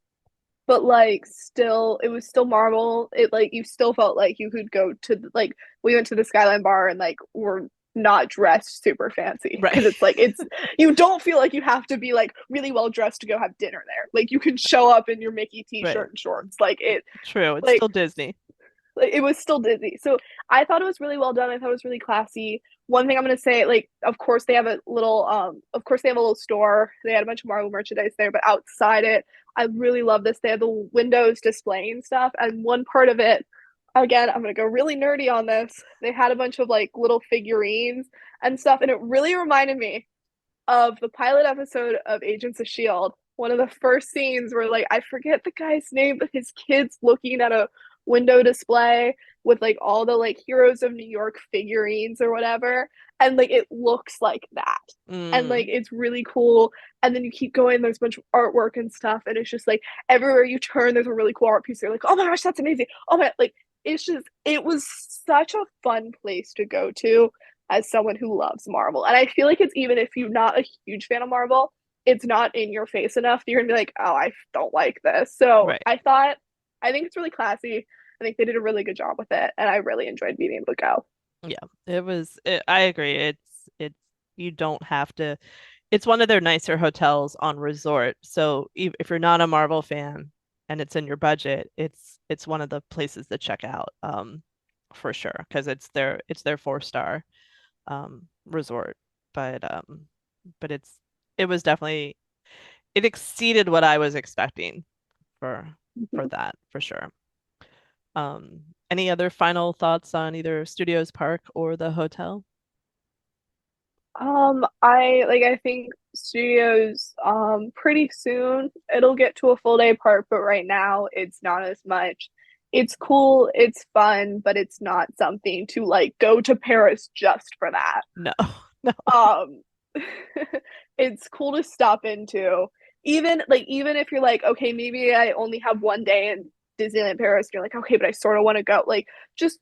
but like still it was still Marvel. It like you still felt like you could go to like we went to the Skyline Bar and like we're not dressed super fancy Right. because it's like it's you don't feel like you have to be like really well dressed to go have dinner there. Like you can show up in your Mickey Right. t-shirt and shorts. Like it True. It's like still Disney. like it was still Disney. So I thought it was really well done. I thought it was really classy. One thing I'm gonna say, like, of course they have a little store. They had a bunch of Marvel merchandise there, but outside it, I really love this. They have the windows displaying stuff, and one part of it, again, I'm gonna go really nerdy on this. They had a bunch of like little figurines and stuff, and it really reminded me of the pilot episode of Agents of Shield one of the first scenes where like I forget the guy's name, but his kid's looking at a window display with like all the like heroes of New York figurines or whatever, and like it looks like that. And like Mm, it's really cool. And then you keep going, there's a bunch of artwork and stuff, and it's just like everywhere you turn, there's a really cool art piece. You're like, oh my gosh, that's amazing. Oh my, like it's just it was such a fun place to go to as someone who loves Marvel. And I feel like it's even if you're not a huge fan of Marvel, it's not in your face enough that you're gonna be like, oh, I don't like this. So right. I think it's really classy. I think they did a really good job with it, and I really enjoyed being able to go. Yeah. I agree. It's you don't have to. It's one of their nicer hotels on resort. So if you're not a Marvel fan and it's in your budget, it's one of the places to check out, for sure, because it's their 4-star resort. But it was definitely it exceeded what I was expecting for for Mhm. that for sure. Any other final thoughts on either Studios Park or the hotel? I think studios, pretty soon it'll get to a full day park, but right now it's not as much. It's cool, it's fun, but it's not something to like go to Paris just for that. No, no. Um, it's cool to stop into. Even if you're like, okay, maybe I only have one day in Disneyland Paris, you're like, okay, but I sort of want to go. Like, just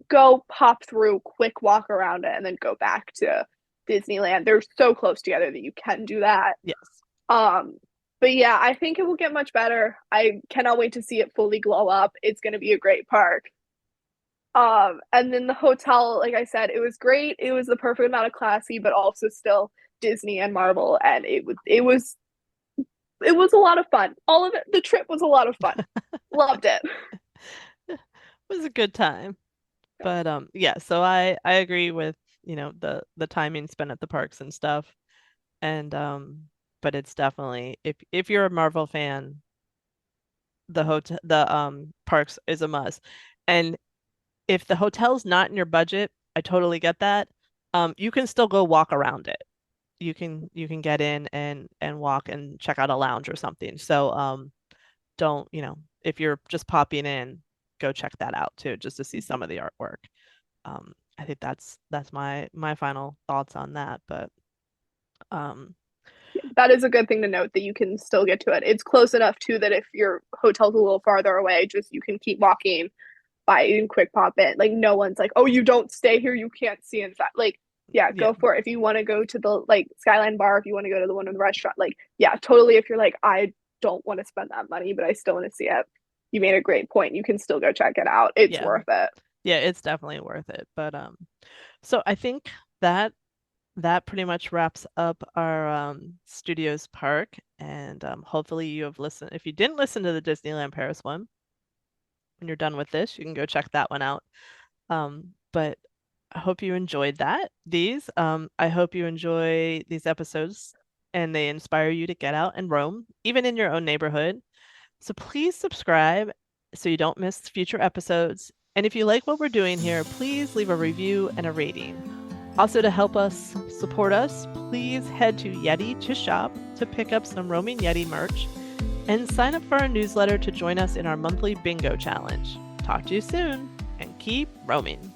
go pop through, quick walk around it, and then go back to Disneyland. They're so close together that you can do that. Yes. Um, but yeah, I think it will get much better. I cannot wait to see it fully glow up. It's going to be a great park. And then the hotel, like I said, it was great. It was the perfect amount of classy, but also still Disney and Marvel, and it was a lot of fun. All of it, the trip was a lot of fun. Loved it. It was a good time. But yeah, so I agree with, the timing spent at the parks and stuff. And but it's definitely if you're a Marvel fan, the parks is a must. And if the hotel's not in your budget, I totally get that. You can still go walk around it. You can get in and walk and check out a lounge or something. So don't, if you're just popping in, go check that out too, just to see some of the artwork. I think that's my final thoughts on that. But um That is a good thing to note that you can still get to it. It's close enough too that if your hotel's a little farther away, just you can keep walking by and quick pop in. Like no one's like, oh, you don't stay here, you can't see inside. Like, yeah, yeah, go for it. If you want to go to the like Skyline Bar, if you want to go to the one in the restaurant, like, yeah, totally. If you're like, I don't want to spend that money, but I still want to see it. You made a great point. You can still go check it out. It's yeah, worth it. yeah, it's definitely worth it. But so I think that that pretty much wraps up our Studios Park. And hopefully you have listened. If you didn't listen to the Disneyland Paris one, when you're done with this, you can go check that one out. But I hope you enjoyed these. I hope you enjoy these episodes and they inspire you to get out and roam, even in your own neighborhood. So please subscribe so you don't miss future episodes. And if you like what we're doing here, please leave a review and a rating. Also, to help us support us, please head to Yeti to shop to pick up some Roaming Yeti merch and sign up for our newsletter to join us in our monthly bingo challenge. Talk to you soon and keep roaming.